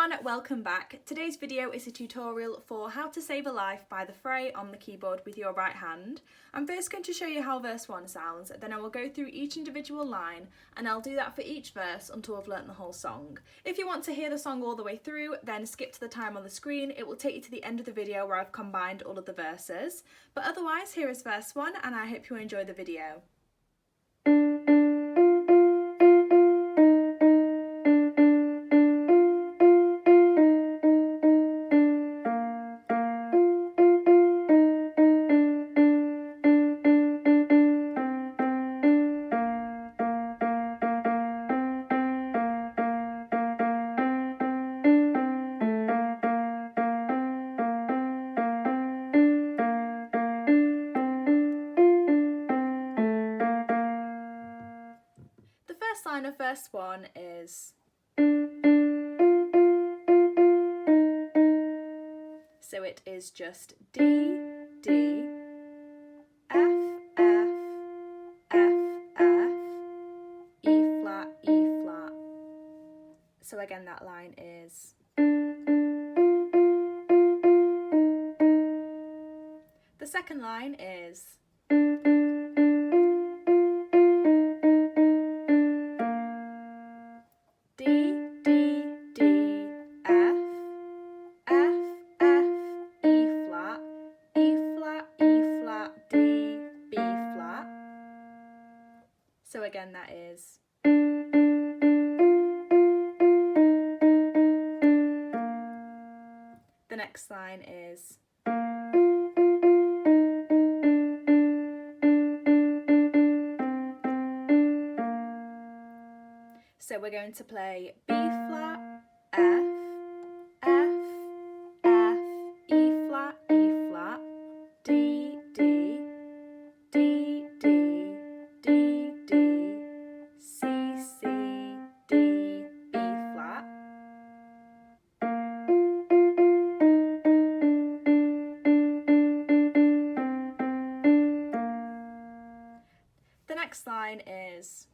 everyone, welcome back. Today's video is a tutorial for how to save a life by the Fray on the keyboard with your right hand. I'm first going to show you how verse 1 sounds, then I will go through each individual line and I'll do that for each verse until I've learnt the whole song. If you want to hear the song all the way through, then skip to the time on the screen. It will take you to the end of the video where I've combined all of the verses. But otherwise, here is verse 1 and I hope you enjoy the video. Line of verse 1 is so it is just D, D, F, F, F, F, E flat, E flat. So again that line is the second line is so again that is the next line is so we're going to play B flat, F, F, F, E flat, E flat, D, D, D, D, D, D, C, C, D, B flat. The next line is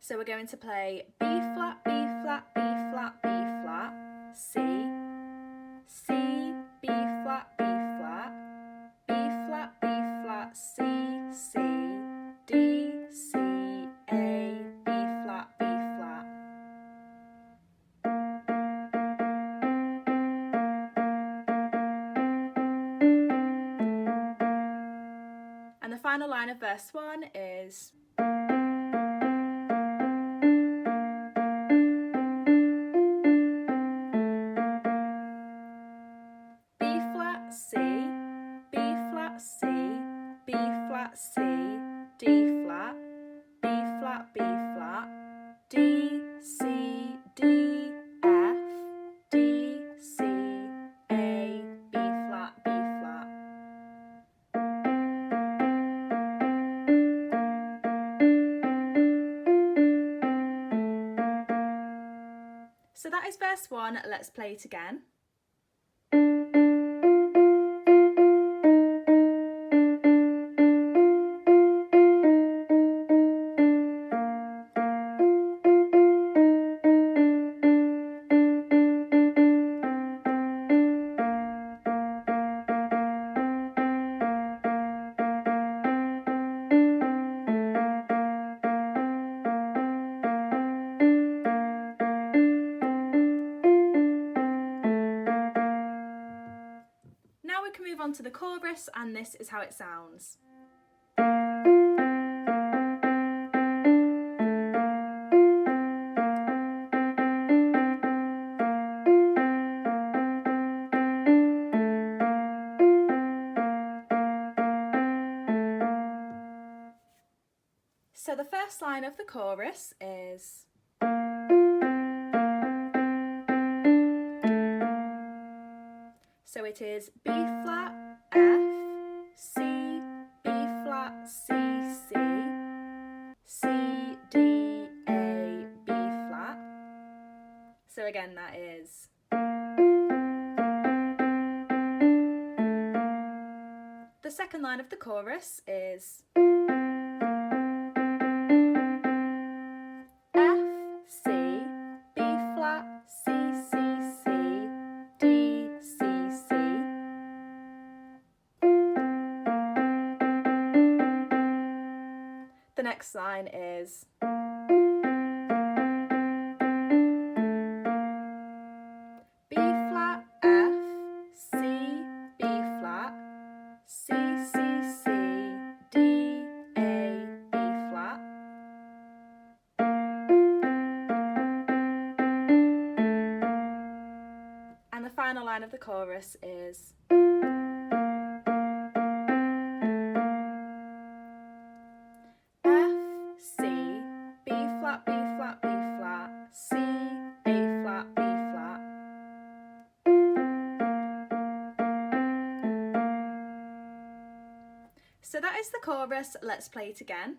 so we're going to play B flat, B flat, B flat, B flat, C, C, B flat, B flat, B flat, B flat, C, C, D, C, A, B flat, B flat. And the final line of verse 1 is C, B flat, C, B flat, C, D flat, B flat, B flat, D, C, D, F, D, C, A, B flat, B flat. So that is verse 1, let's play it again. Now we can move on to the chorus, and this is how it sounds. So the first line of the chorus is so it is B flat, F, C, B flat, C, C, C, D, A, B flat. So again that is the second second line of the chorus is F, C, B flat, C, C, C, D, C, C. The next line is B flat, F, C, B flat, C, C, C, D, A, B flat. And the final line of the chorus is F, C, B flat, B flat, B flat, C, A flat, B flat. So that is the chorus. Let's play it again.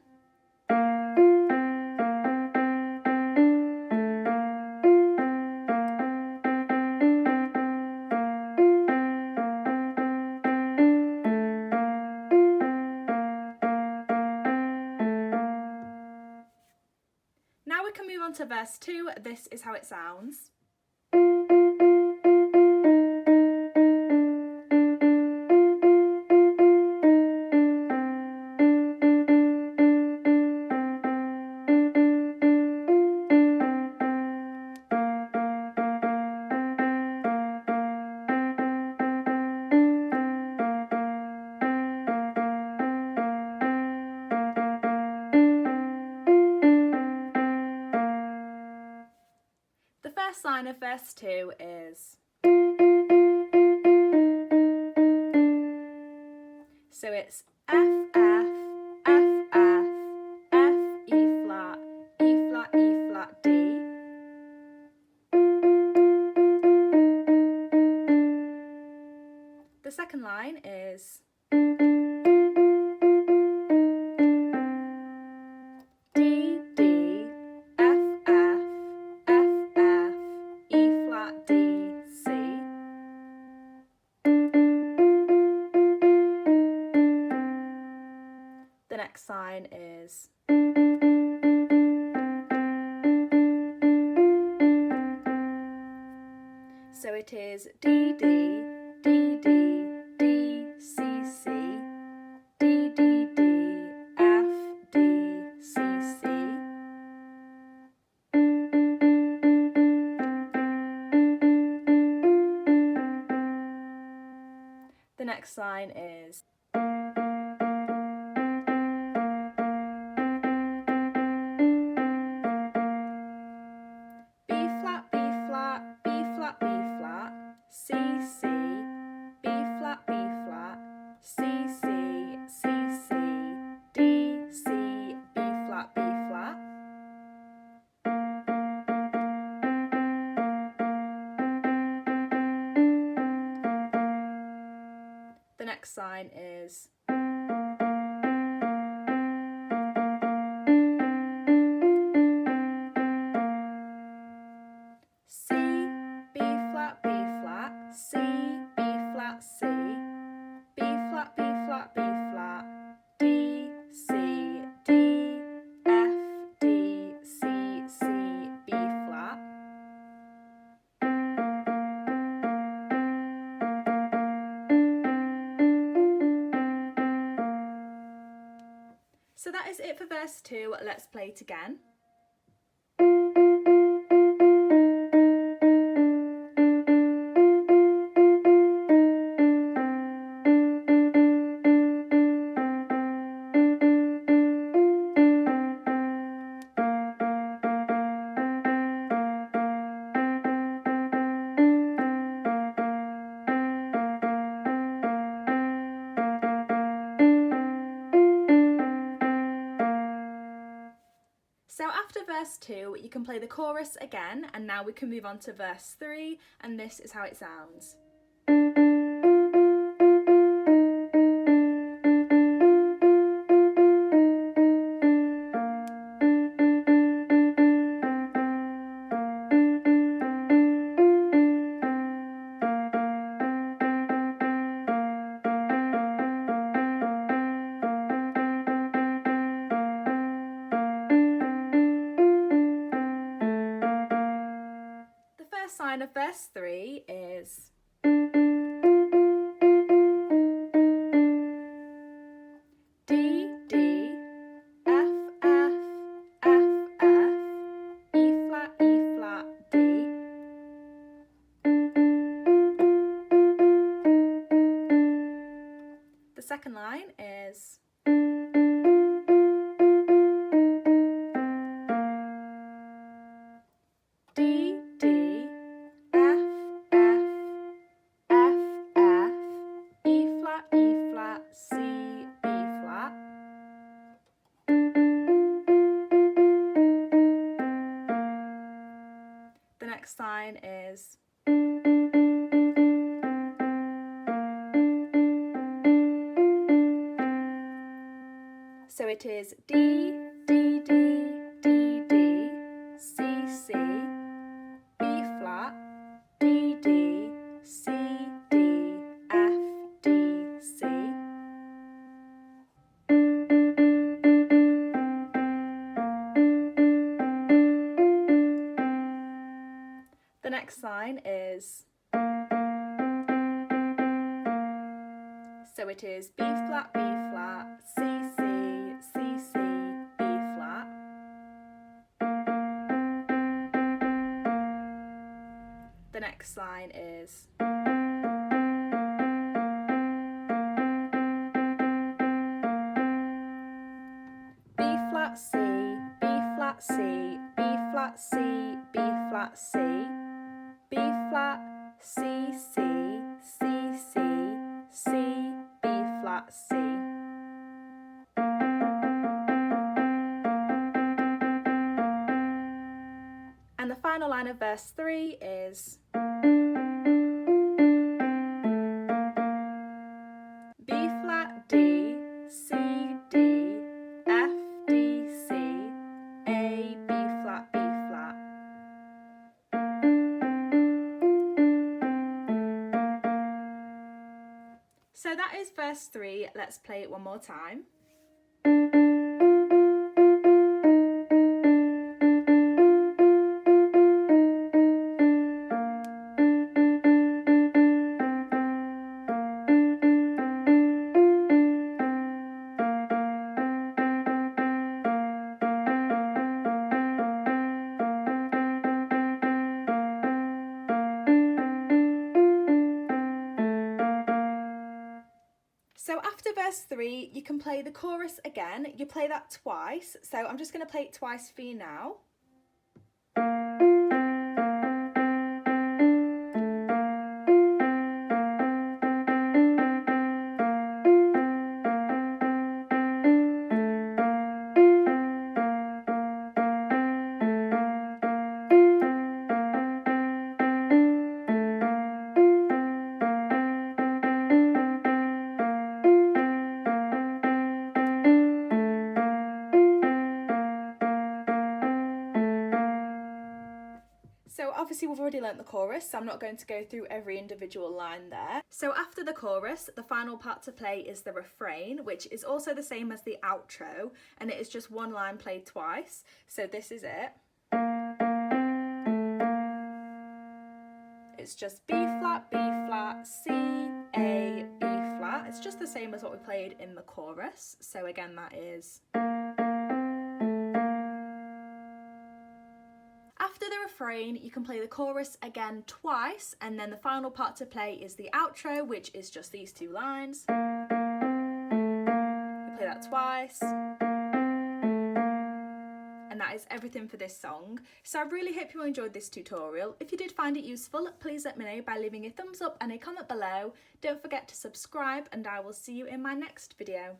Now we can move on to verse 2. This is how it sounds. The first line of verse 2 is, so it's F, F, F, F, F, E flat, E flat, E flat, D. The second line is D, D, F, F, F, F, E flat, D, C. The next line is so it is D, D, D, D, D, C, C, D, D, D, F, D, C, C. The next line is B flat, B flat, B flat, B flat, C, C, B flat, B flat, C, C, C, C, D, C, B flat, B flat. The next line is C, B flat, B flat, C, B flat, C, B flat, B flat, B flat, D, C, D, F, D, C, C, B flat. So that is it for verse 2. Let's play it again. So after verse 2, you can play the chorus again, and now we can move on to verse 3, and this is how it sounds. last line of verse 3 is D, D, F, F, F, F, E flat, D. The second line is D, D, F, F, F, F, E flat, C, B flat. The next line is so it is D, D, D, D, D, C, C, B flat, D, D, C, D, F, D, C. The next line is so it is B flat, C, C, C, C, B flat. The next line is B flat, C, B flat, C, B flat, C, B flat, C, B flat, C, C, C, C, C, B flat, C. And the final line of verse 3 is B flat, D, C, D, F, D, C, A, B flat, B flat. So that is verse 3. Let's play it one more time. So after verse 3, you can play the chorus again. You play that twice. So I'm just going to play it twice for you now. So obviously we've already learnt the chorus, so I'm not going to go through every individual line there. So after the chorus, the final part to play is the refrain, which is also the same as the outro, and it is just one line played twice. So this is it. It's just B flat, C, A, B flat. It's just the same as what we played in the chorus. So again, that is. After the refrain, you can play the chorus again twice, and then the final part to play is the outro, which is just these two lines. You play that twice. And that is everything for this song. So I really hope you enjoyed this tutorial. If you did find it useful, please let me know by leaving a thumbs up and a comment below. Don't forget to subscribe, and I will see you in my next video.